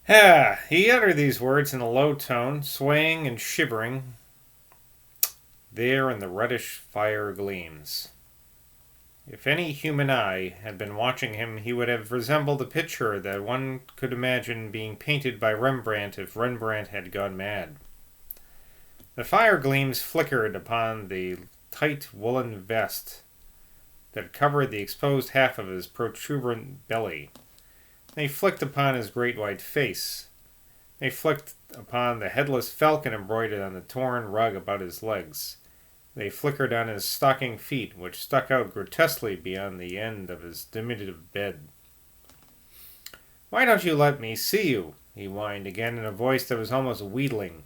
Ah, he uttered these words in a low tone, swaying and shivering. There in the reddish fire gleams. If any human eye had been watching him, he would have resembled a picture that one could imagine being painted by Rembrandt if Rembrandt had gone mad. The fire gleams flickered upon the tight woolen vest that covered the exposed half of his protuberant belly. They flicked upon his great white face. They flicked upon the headless falcon embroidered on the torn rug about his legs. They flickered on his stocking feet, which stuck out grotesquely beyond the end of his diminutive bed. "Why don't you let me see you?" he whined again in a voice that was almost wheedling.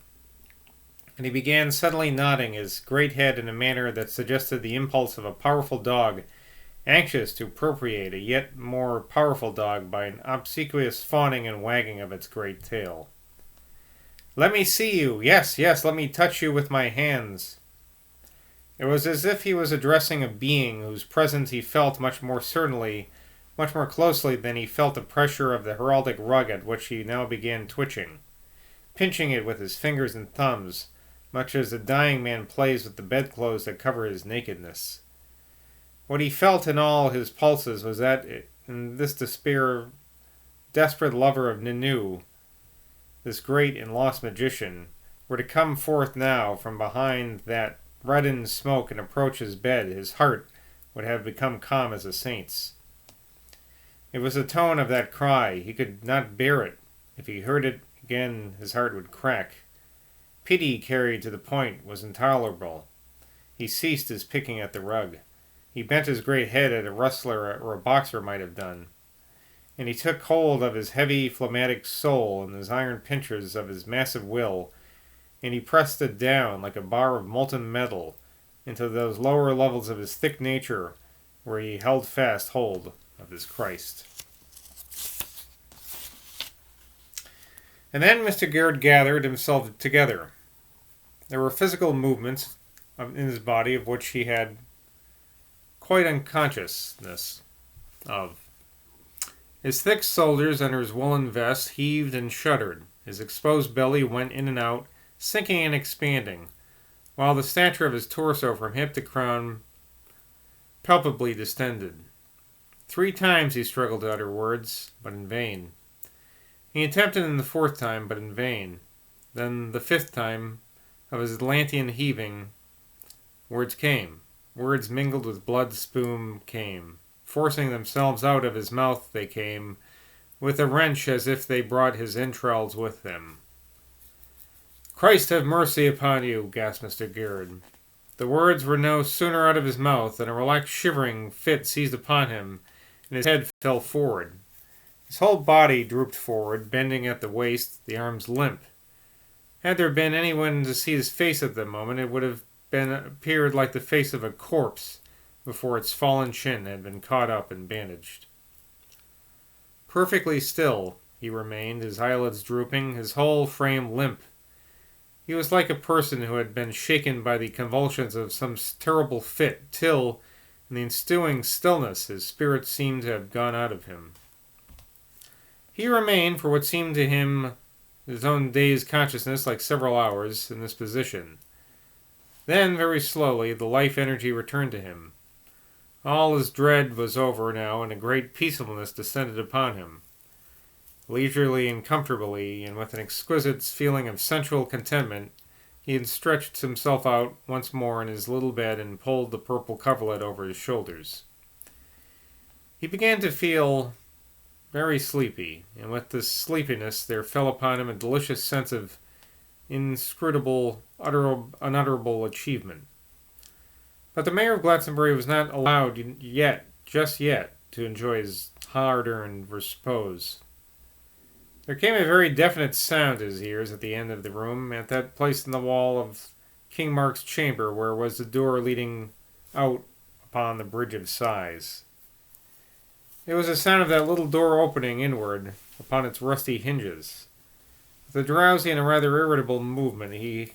And he began suddenly nodding his great head in a manner that suggested the impulse of a powerful dog anxious to appropriate a yet more powerful dog by an obsequious fawning and wagging of its great tail. "Let me see you! Yes, yes, let me touch you with my hands!" It was as if he was addressing a being whose presence he felt much more certainly, much more closely than he felt the pressure of the heraldic rug at which he now began twitching, pinching it with his fingers and thumbs, much as a dying man plays with the bedclothes that cover his nakedness. What he felt in all his pulses was that in this desperate lover of Ninu, this great and lost magician, were to come forth now from behind that reddened smoke and approach his bed, his heart would have become calm as a saint's. It was the tone of that cry. He could not bear it. If he heard it again, his heart would crack. Pity carried to the point was intolerable. He ceased his picking at the rug. He bent his great head as a wrestler or a boxer might have done, and he took hold of his heavy phlegmatic soul and his iron pincers of his massive will, and he pressed it down like a bar of molten metal into those lower levels of his thick nature where he held fast hold of his Christ. And then Mr. Garrett gathered himself together. There were physical movements in his body of which he had quite unconsciousness of. His thick shoulders under his woolen vest heaved and shuddered. His exposed belly went in and out, sinking and expanding, while the stature of his torso from hip to crown palpably distended. 3 times he struggled to utter words, but in vain. He attempted in the 4th time, but in vain. Then the 5th time of his Atlantean heaving, words came. Words mingled with blood spume came. Forcing themselves out of his mouth they came, with a wrench as if they brought his entrails with them. "Christ have mercy upon you," gasped Mr. Garrett. The words were no sooner out of his mouth than a relaxed shivering fit seized upon him, and his head fell forward. His whole body drooped forward, bending at the waist, the arms limp. Had there been anyone to see his face at the moment, it would have appeared like the face of a corpse before its fallen chin had been caught up and bandaged. Perfectly still he remained, his eyelids drooping, his whole frame limp. He was like a person who had been shaken by the convulsions of some terrible fit, till, in the ensuing stillness, his spirit seemed to have gone out of him. He remained, for what seemed to him his own dazed consciousness, like several hours, in this position. Then, very slowly, the life energy returned to him. All his dread was over now, and a great peacefulness descended upon him. Leisurely and comfortably, and with an exquisite feeling of sensual contentment, he had stretched himself out once more in his little bed and pulled the purple coverlet over his shoulders. He began to feel very sleepy, and with this sleepiness there fell upon him a delicious sense of inscrutable, unutterable achievement. But the mayor of Glastonbury was not allowed just yet, to enjoy his hard-earned repose. There came a very definite sound to his ears at the end of the room, at that place in the wall of King Mark's chamber where was the door leading out upon the Bridge of Sighs. It was the sound of that little door opening inward upon its rusty hinges. With a drowsy and a rather irritable movement, he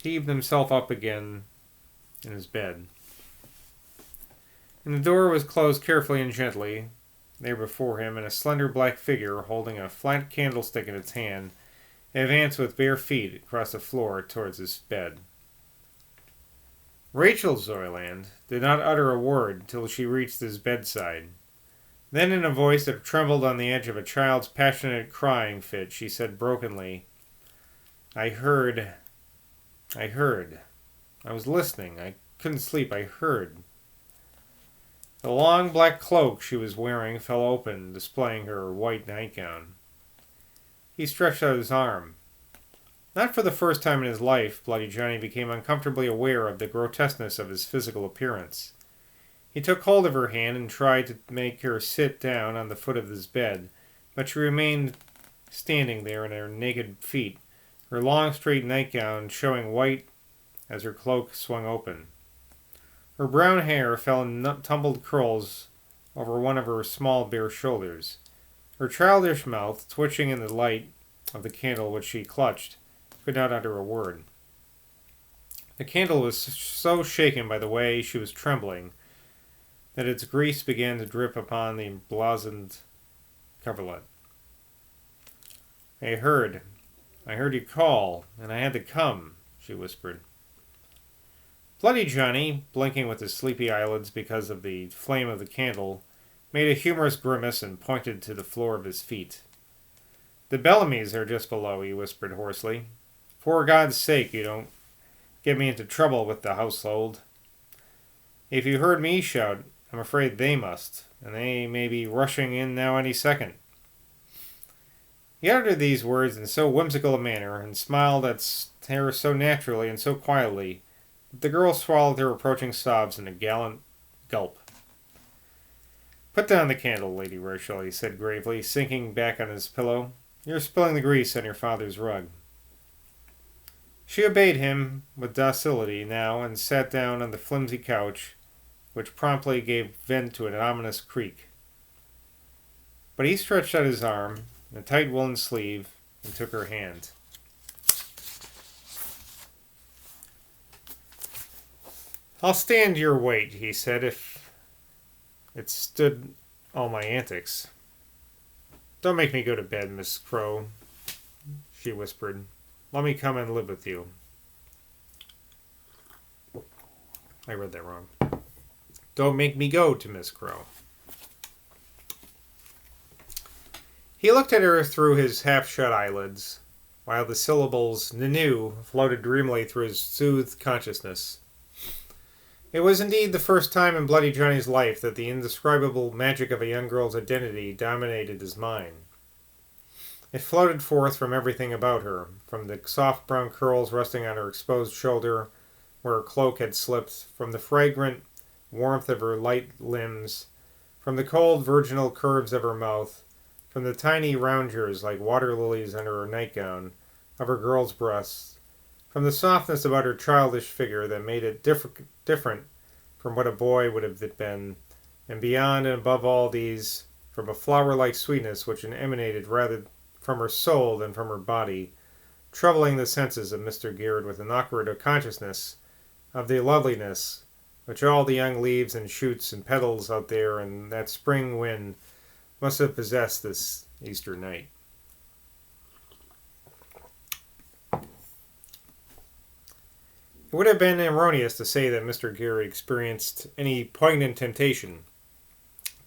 heaved himself up again in his bed. And the door was closed carefully and gently, there before him, and a slender black figure, holding a flat candlestick in its hand, advanced with bare feet across the floor towards his bed. Rachel Zoyland did not utter a word till she reached his bedside. Then, in a voice that trembled on the edge of a child's passionate crying fit, she said brokenly, I heard. I was listening. I couldn't sleep. I heard. The long black cloak she was wearing fell open, displaying her white nightgown. He stretched out his arm. Not for the first time in his life, Bloody Johnny became uncomfortably aware of the grotesqueness of his physical appearance. He took hold of her hand and tried to make her sit down on the foot of his bed, but she remained standing there in her naked feet, her long straight nightgown showing white as her cloak swung open. Her brown hair fell in tumbled curls over one of her small bare shoulders. Her childish mouth, twitching in the light of the candle which she clutched, could not utter a word. The candle was so shaken by the way she was trembling that its grease began to drip upon the blazoned coverlet. I heard you call, and I had to come, she whispered. Bloody Johnny, blinking with his sleepy eyelids because of the flame of the candle, made a humorous grimace and pointed to the floor of his feet. The Bellamys are just below, he whispered hoarsely. For God's sake, you don't get me into trouble with the household. If you heard me shout, I'm afraid they must, and they may be rushing in now any second. He uttered these words in so whimsical a manner, and smiled at her so naturally and so quietly, that the girl swallowed her approaching sobs in a gallant gulp. Put down the candle, Lady Rachel, he said gravely, sinking back on his pillow. You're spilling the grease on your father's rug. She obeyed him with docility now, and sat down on the flimsy couch, which promptly gave vent to an ominous creak. But he stretched out his arm, in a tight woolen sleeve, and took her hand. I'll stand your weight, he said, if it stood all my antics. Don't make me go to bed, Miss Crow, she whispered. Let me come and live with you. I read that wrong. Don't make me go to Miss Crow. He looked at her through his half-shut eyelids, while the syllables "Nanu" floated dreamily through his soothed consciousness. It was indeed the first time in Bloody Johnny's life that the indescribable magic of a young girl's identity dominated his mind. It floated forth from everything about her, from the soft brown curls resting on her exposed shoulder, where her cloak had slipped, from the fragrant warmth of her light limbs, from the cold virginal curves of her mouth, from the tiny roundures like water lilies under her nightgown, of her girl's breasts, from the softness about her childish figure that made it different from what a boy would have been, and beyond and above all these, from a flower-like sweetness which emanated rather from her soul than from her body, troubling the senses of Mr. Garrett with an awkward consciousness of the loveliness which all the young leaves and shoots and petals out there in that spring wind must have possessed this Easter night. It would have been erroneous to say that Mr. Garrett experienced any poignant temptation.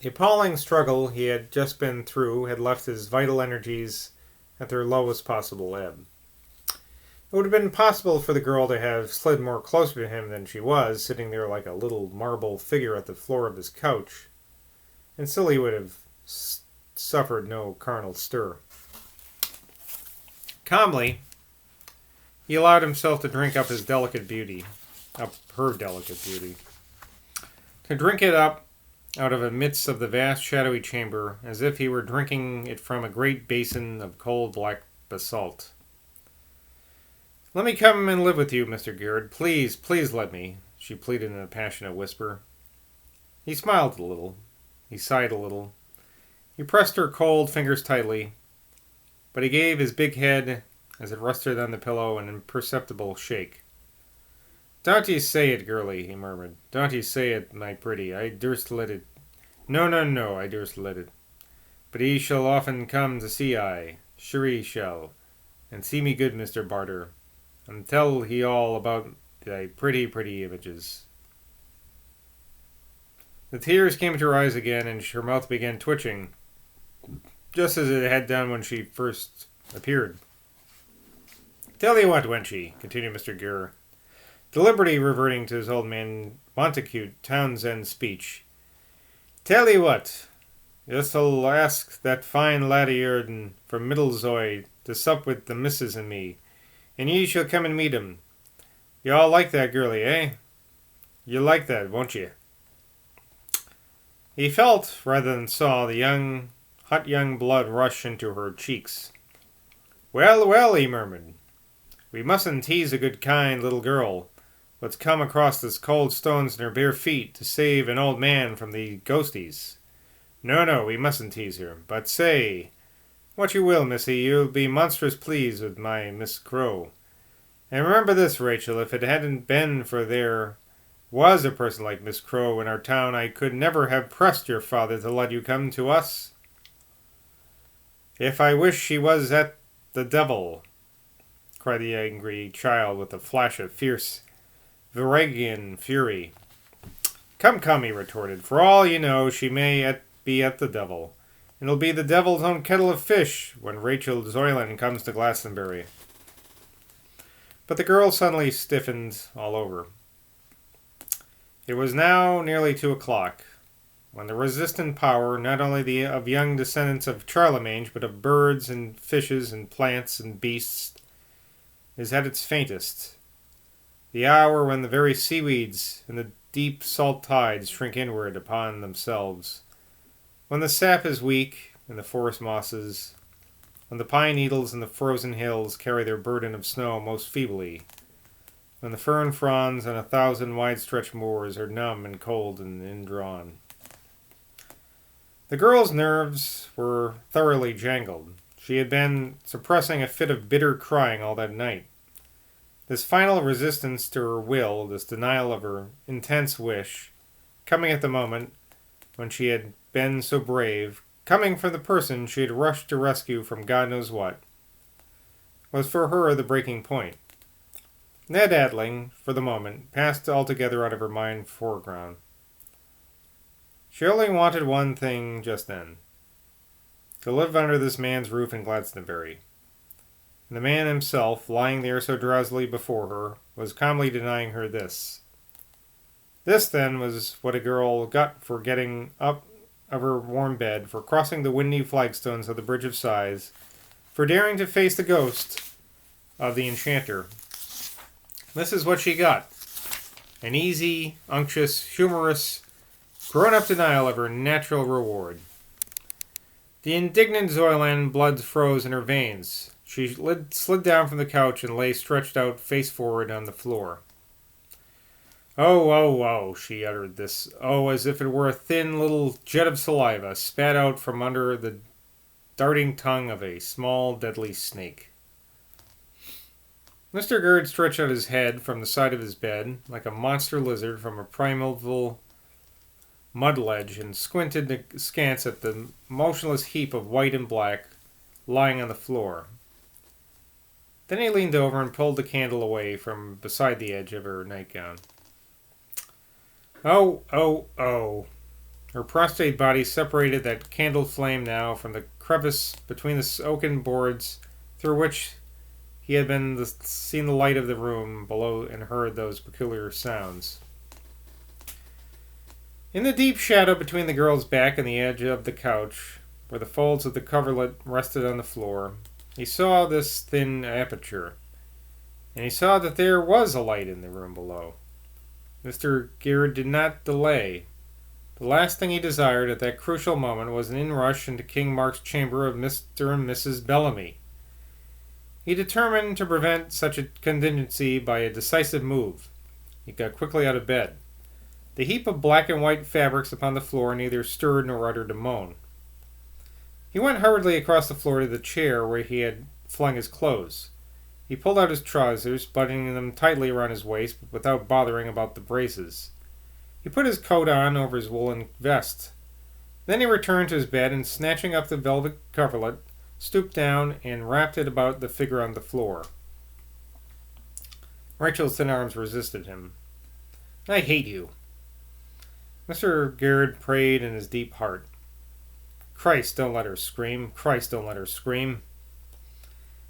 The appalling struggle he had just been through had left his vital energies at their lowest possible ebb. It would have been possible for the girl to have slid more closer to him than she was, sitting there like a little marble figure at the floor of his couch, and still he would have suffered no carnal stir. Calmly, he allowed himself to drink up his delicate beauty, up her delicate beauty, to drink it up out of the midst of the vast shadowy chamber, as if he were drinking it from a great basin of cold black basalt. Let me come and live with you, Mr. Garrett. Please, please let me, she pleaded in a passionate whisper. He smiled a little. He sighed a little. He pressed her cold fingers tightly, but he gave his big head, as it rested on the pillow, an imperceptible shake. Don't ye say it, girlie, he murmured. Don't ye say it, my pretty. I durst let it. No, I durst let it. but he shall often come to see I. Sure he shall. And see me good, Mr. Barter, and tell he all about thy pretty, pretty images. The tears came to her eyes again, and her mouth began twitching, just as it had done when she first appeared. Tell ye what, wenchie, continued Mr. Gere, deliberately reverting to his old man Montacute Townsend speech. Tell ye what, yes'll ask that fine lad of your'n from Middlezoy to sup with the missus and me, and ye shall come and meet him. You all like that girlie, eh? You like that, won't ye? He felt, rather than saw, the hot young blood rush into her cheeks. Well, well, he murmured. We mustn't tease a good, kind little girl what's come across this cold stones in her bare feet to save an old man from the ghosties. No, we mustn't tease her. But say, what you will, missy, you'll be monstrous pleased with my Miss Crow. And remember this, Rachel, if it hadn't been for there was a person like Miss Crow in our town, I could never have pressed your father to let you come to us. If I wish she was at the devil, cried the angry child with a flash of fierce Viragian fury. Come, he retorted. For all you know, she may be at the devil. And it'll be the devil's own kettle of fish when Rachel Zoyland comes to Glastonbury. But the girl suddenly stiffened all over. It was now nearly 2 o'clock, when the resistant power, not only of young descendants of Charlemagne, but of birds and fishes and plants and beasts, is at its faintest. The hour when the very seaweeds and the deep salt tides shrink inward upon themselves. When the sap is weak in the forest mosses. When the pine needles and the frozen hills carry their burden of snow most feebly. When the fern fronds on 1,000 wide-stretched moors are numb and cold and indrawn. The girl's nerves were thoroughly jangled. She had been suppressing a fit of bitter crying all that night. This final resistance to her will, this denial of her intense wish, coming at the moment when she had been so brave, coming from the person she had rushed to rescue from God knows what, was for her the breaking point. Ned Atling, for the moment, passed altogether out of her mind foreground. She only wanted one thing just then. To live under this man's roof in Glastonbury. And the man himself, lying there so drowsily before her, was calmly denying her this. This, then, was what a girl got for getting up of her warm bed, for crossing the windy flagstones of the Bridge of Sighs, for daring to face the ghost of the enchanter. This is what she got. An easy, unctuous, humorous, grown-up denial of her natural reward. The indignant Zoyland blood froze in her veins. She slid down from the couch and lay stretched out face forward on the floor. Oh, she uttered this, as if it were a thin little jet of saliva spat out from under the darting tongue of a small, deadly snake. Mr. Gerd stretched out his head from the side of his bed, like a monster lizard from a primeval mud ledge, and squinted askance at the motionless heap of white and black lying on the floor. Then he leaned over and pulled the candle away from beside the edge of her nightgown. Oh. Her prostrate body separated that candle flame now from the crevice between the oaken boards through which he had seen the light of the room below and heard those peculiar sounds. In the deep shadow between the girl's back and the edge of the couch, where the folds of the coverlet rested on the floor, he saw this thin aperture, and he saw that there was a light in the room below. Mr. Gere did not delay. The last thing he desired at that crucial moment was an inrush into King Mark's chamber of Mr. and Mrs. Bellamy. He determined to prevent such a contingency by a decisive move. He got quickly out of bed. The heap of black and white fabrics upon the floor neither stirred nor uttered a moan. He went hurriedly across the floor to the chair where he had flung his clothes. He pulled out his trousers, buttoning them tightly around his waist, but without bothering about the braces. He put his coat on over his woolen vest. Then he returned to his bed and, snatching up the velvet coverlet, stooped down and wrapped it about the figure on the floor. Rachel's thin arms resisted him. "I hate you." Mr. Garrett prayed in his deep heart. "Christ, don't let her scream. Christ, don't let her scream."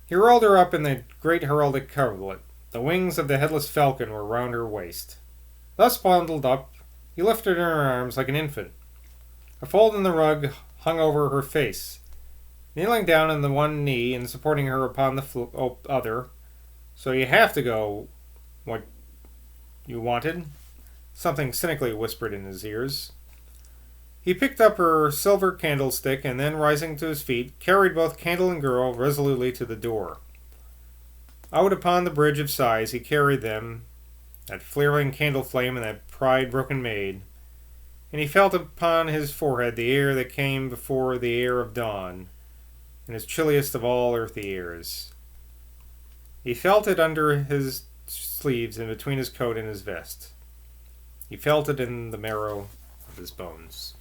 He rolled her up in the great heraldic coverlet. The wings of the headless falcon were round her waist. Thus bundled up, he lifted her in her arms like an infant. A fold in the rug hung over her face. Kneeling down on the one knee and supporting her upon the other. "So you have to go, what you wanted," something cynically whispered in his ears. He picked up her silver candlestick and then, rising to his feet, carried both candle and girl resolutely to the door. Out upon the bridge of sighs he carried them, that flaring candle flame and that pride-broken maid, and he felt upon his forehead the air that came before the air of dawn, and his chilliest of all earthly airs. He felt it under his sleeves and between his coat and his vest. He felt it in the marrow of his bones.